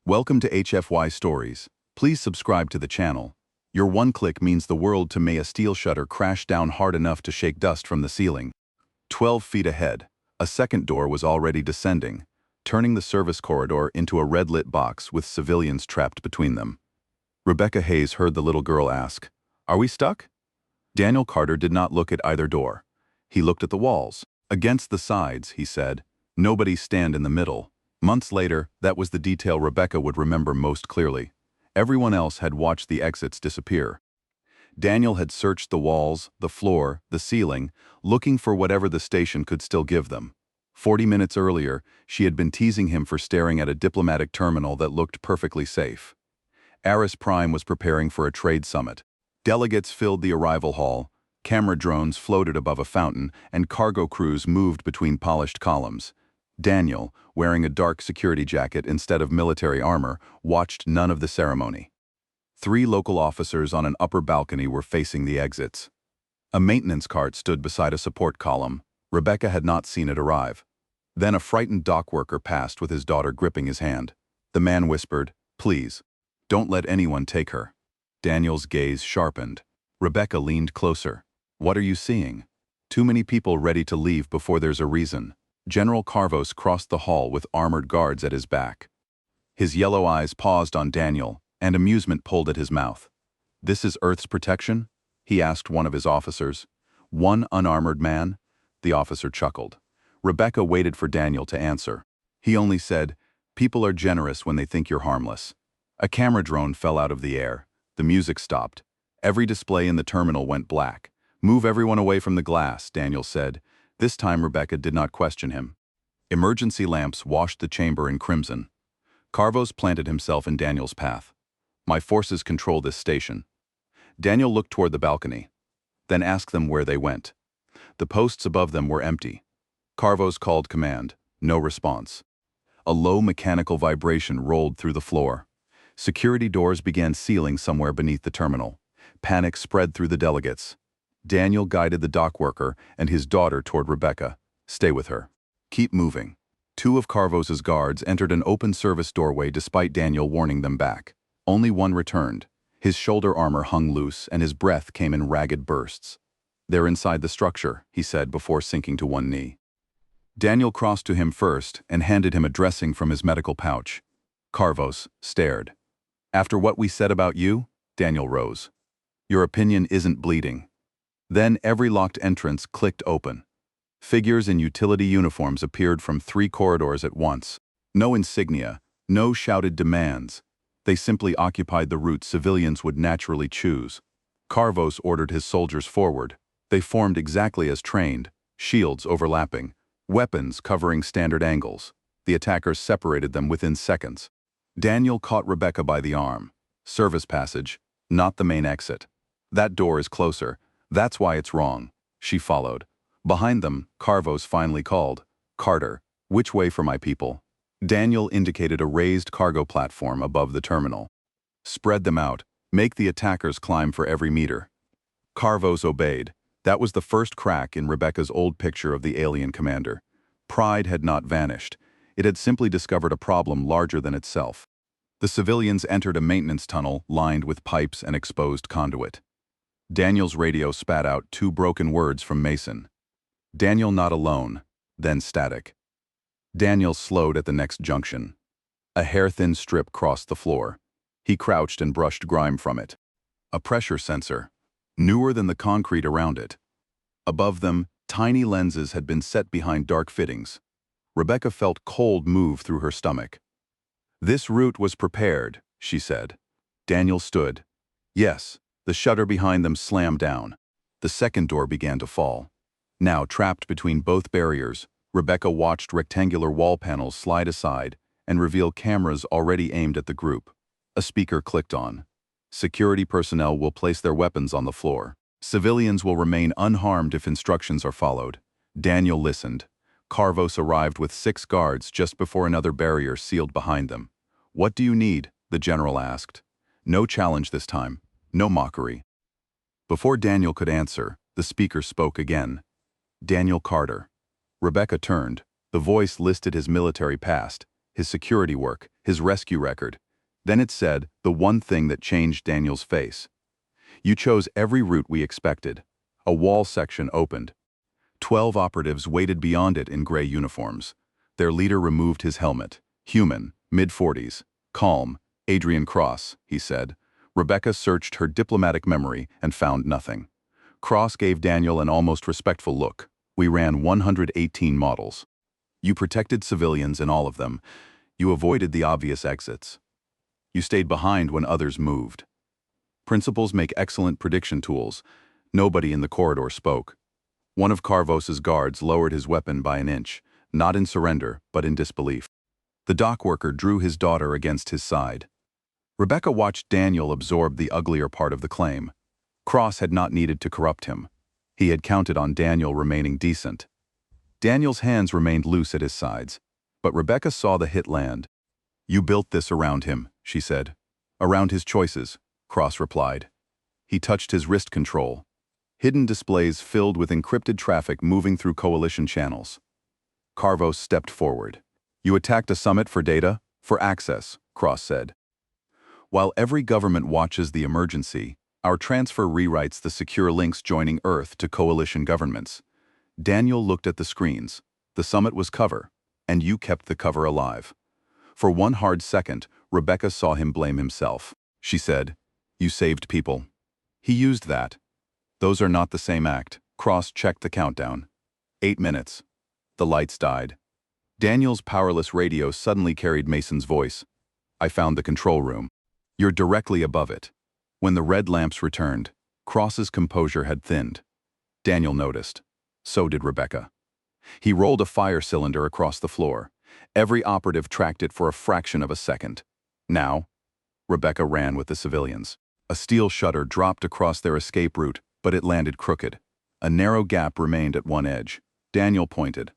Welcome to HFY Stories. Please subscribe to the channel. Your one click means the world to me. A steel shutter crashed down hard enough to shake dust from the ceiling. 12 feet ahead, a second door was already descending, turning the service corridor into a red-lit box with civilians trapped between them. Rebecca Hayes heard the little girl ask, "Are we stuck?" Daniel Carter did not look at either door. He looked at the walls. "Against the sides," he said. "Nobody stand in the middle." Months later, that was the detail Rebecca would remember most clearly. Everyone else had watched the exits disappear. Daniel had searched the walls, the floor, the ceiling, looking for whatever the station could still give them. 40 minutes earlier, she had been teasing him for staring at a diplomatic terminal that looked perfectly safe. Aris Prime was preparing for a trade summit. Delegates filled the arrival hall, camera drones floated above a fountain, and cargo crews moved between polished columns. Daniel, wearing a dark security jacket instead of military armor, watched none of the ceremony. 3 local officers on an upper balcony were facing the exits. A maintenance cart stood beside a support column. Rebecca had not seen it arrive. Then a frightened dock worker passed with his daughter gripping his hand. The man whispered, "Please, don't let anyone take her." Daniel's gaze sharpened. Rebecca leaned closer. "What are you seeing?" "Too many people ready to leave before there's a reason." General Carvos crossed the hall with armored guards at his back. His yellow eyes paused on Daniel, and amusement pulled at his mouth. "This is Earth's protection?" he asked one of his officers. "One unarmored man?" The officer chuckled. Rebecca waited for Daniel to answer. He only said, "People are generous when they think you're harmless." A camera drone fell out of the air. The music stopped. Every display in the terminal went black. "Move everyone away from the glass," Daniel said. This time Rebecca did not question him. Emergency lamps washed the chamber in crimson. Carvos planted himself in Daniel's path. "My forces control this station." Daniel looked toward the balcony, then asked them where they went. The posts above them were empty. Carvos called command. No response. A low mechanical vibration rolled through the floor. Security doors began sealing somewhere beneath the terminal. Panic spread through the delegates. Daniel guided the dock worker and his daughter toward Rebecca. "Stay with her. Keep moving." 2 of Carvos's guards entered an open service doorway despite Daniel warning them back. Only one returned. His shoulder armor hung loose and his breath came in ragged bursts. "They're inside the structure," he said before sinking to one knee. Daniel crossed to him first and handed him a dressing from his medical pouch. Carvos stared. "After what we said about you?" Daniel rose. "Your opinion isn't bleeding." Then every locked entrance clicked open. Figures in utility uniforms appeared from 3 corridors at once. No insignia, no shouted demands. They simply occupied the route civilians would naturally choose. Carvos ordered his soldiers forward. They formed exactly as trained, shields overlapping, weapons covering standard angles. The attackers separated them within seconds. Daniel caught Rebecca by the arm. "Service passage, not the main exit. That door is closer. That's why it's wrong." She followed. Behind them, Carvos finally called, "Carter, which way for my people?" Daniel indicated a raised cargo platform above the terminal. "Spread them out. Make the attackers climb for every meter." Carvos obeyed. That was the first crack in Rebecca's old picture of the alien commander. Pride had not vanished. It had simply discovered a problem larger than itself. The civilians entered a maintenance tunnel lined with pipes and exposed conduit. Daniel's radio spat out 2 broken words from Mason. "Daniel not alone," then static. Daniel slowed at the next junction. A hair-thin strip crossed the floor. He crouched and brushed grime from it. A pressure sensor, newer than the concrete around it. Above them, tiny lenses had been set behind dark fittings. Rebecca felt cold move through her stomach. "This route was prepared," she said. Daniel stood. "Yes." The shutter behind them slammed down. The second door began to fall. Now trapped between both barriers, Rebecca watched rectangular wall panels slide aside and reveal cameras already aimed at the group. A speaker clicked on. "Security personnel will place their weapons on the floor. Civilians will remain unharmed if instructions are followed." Daniel listened. Carvos arrived with 6 guards just before another barrier sealed behind them. "What do you need?" the general asked. No challenge this time. No mockery. Before Daniel could answer, the speaker spoke again. "Daniel Carter." Rebecca turned. The voice listed his military past. his security work, his rescue record. Then it said the one thing that changed Daniel's face. You chose every route we expected. A wall section opened. 12 operatives waited beyond it in gray uniforms. Their leader removed his helmet. Human, mid-40s, calm, Adrian Cross, he said. Rebecca searched her diplomatic memory and found nothing. Cross gave Daniel an almost respectful look. We ran 118 models. You protected civilians in all of them. You avoided the obvious exits. You stayed behind when others moved. Principals make excellent prediction tools. Nobody in the corridor spoke. One of Carvos's guards lowered his weapon by an inch, not in surrender, but in disbelief. The dock worker drew his daughter against his side. Rebecca watched Daniel absorb the uglier part of the claim. Cross had not needed to corrupt him. He had counted on Daniel remaining decent. Daniel's hands remained loose at his sides, but Rebecca saw the hit land. You built this around him, she said. Around his choices, Cross replied. He touched his wrist control. Hidden displays filled with encrypted traffic moving through coalition channels. Carvos stepped forward. You attacked a summit for data, for access, Cross said. While every government watches the emergency, our transfer rewrites the secure links joining Earth to coalition governments. Daniel looked at the screens. The summit was cover, and you kept the cover alive. For one hard second, Rebecca saw him blame himself. She said, You saved people. He used that. Those are not the same act. Cross checked the countdown. 8 minutes. The lights died. Daniel's powerless radio suddenly carried Mason's voice. I found the control room. You're directly above it. When the red lamps returned, Cross's composure had thinned. Daniel noticed. So did Rebecca. He rolled a fire cylinder across the floor. Every operative tracked it for a fraction of a second. Now, Rebecca ran with the civilians. A steel shutter dropped across their escape route, but it landed crooked. A narrow gap remained at one edge. Daniel pointed.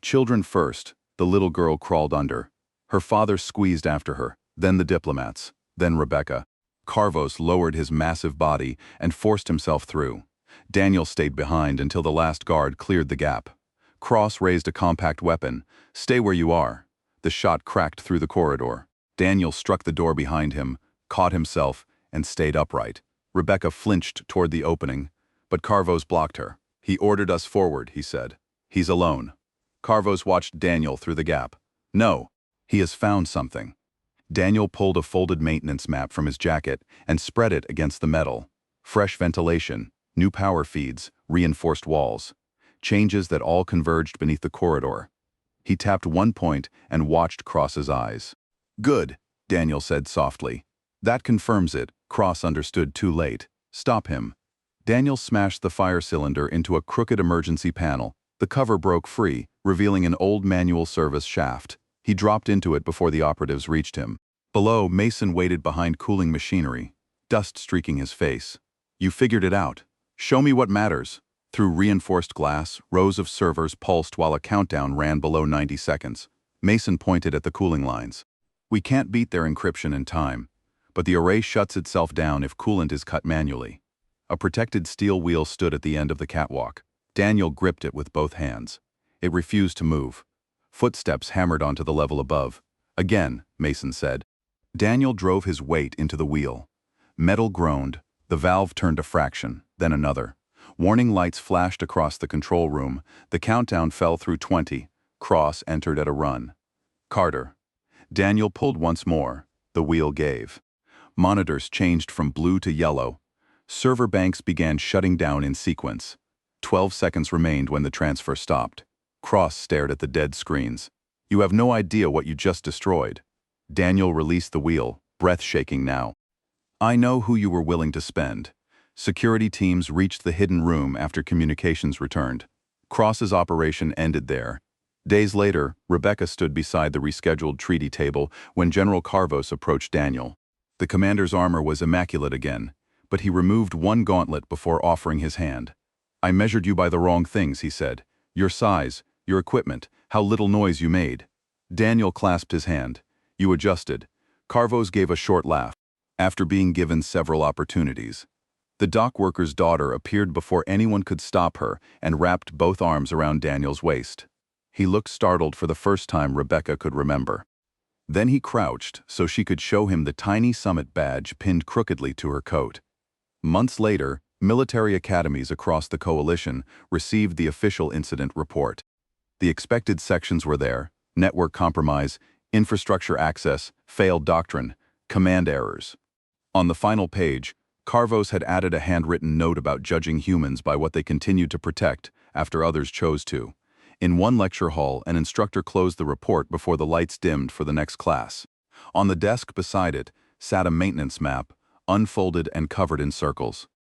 Children first, the little girl crawled under. Her father squeezed after her, then the diplomats, then Rebecca. Carvos lowered his massive body and forced himself through. Daniel stayed behind until the last guard cleared the gap. Cross raised a compact weapon. Stay where you are. The shot cracked through the corridor. Daniel struck the door behind him, caught himself, and stayed upright. Rebecca flinched toward the opening, but Carvos blocked her. He ordered us forward, he said. He's alone. Carvos watched Daniel through the gap. No, he has found something. Daniel pulled a folded maintenance map from his jacket and spread it against the metal. Fresh ventilation, new power feeds, reinforced walls. Changes that all converged beneath the corridor. He tapped one point and watched Cross's eyes. Good, Daniel said softly. That confirms it. Cross understood too late. Stop him. Daniel smashed the fire cylinder into a crooked emergency panel. The cover broke free, revealing an old manual service shaft. He dropped into it before the operatives reached him. Below, Mason waited behind cooling machinery, dust streaking his face. You figured it out. Show me what matters. Through reinforced glass, rows of servers pulsed while a countdown ran below 90 seconds. Mason pointed at the cooling lines. We can't beat their encryption in time, but the array shuts itself down if coolant is cut manually. A protected steel wheel stood at the end of the catwalk. Daniel gripped it with both hands. It refused to move. Footsteps hammered onto the level above. Again, Mason said. Daniel drove his weight into the wheel. Metal groaned. The valve turned a fraction, then another. Warning lights flashed across the control room. The countdown fell through 20. Cross entered at a run. Carter. Daniel pulled once more. The wheel gave. Monitors changed from blue to yellow. Server banks began shutting down in sequence. 12 seconds remained when the transfer stopped. Cross stared at the dead screens. You have no idea what you just destroyed. Daniel released the wheel, breath shaking now. I know who you were willing to spend. Security teams reached the hidden room after communications returned. Cross's operation ended there. Days later, Rebecca stood beside the rescheduled treaty table when General Carvos approached Daniel. The commander's armor was immaculate again, but he removed one gauntlet before offering his hand. I measured you by the wrong things, he said. Your size, your equipment, how little noise you made. Daniel clasped his hand. You adjusted. Carvos gave a short laugh. After being given several opportunities. The dock worker's daughter appeared before anyone could stop her and wrapped both arms around Daniel's waist. He looked startled for the first time Rebecca could remember. Then he crouched so she could show him the tiny summit badge pinned crookedly to her coat. Months later, military academies across the coalition received the official incident report. The expected sections were there: network compromise, infrastructure access, failed doctrine, command errors. On the final page, Carvos had added a handwritten note about judging humans by what they continued to protect after others chose to. In one lecture hall, an instructor closed the report before the lights dimmed for the next class. On the desk beside it sat a maintenance map, unfolded and covered in circles.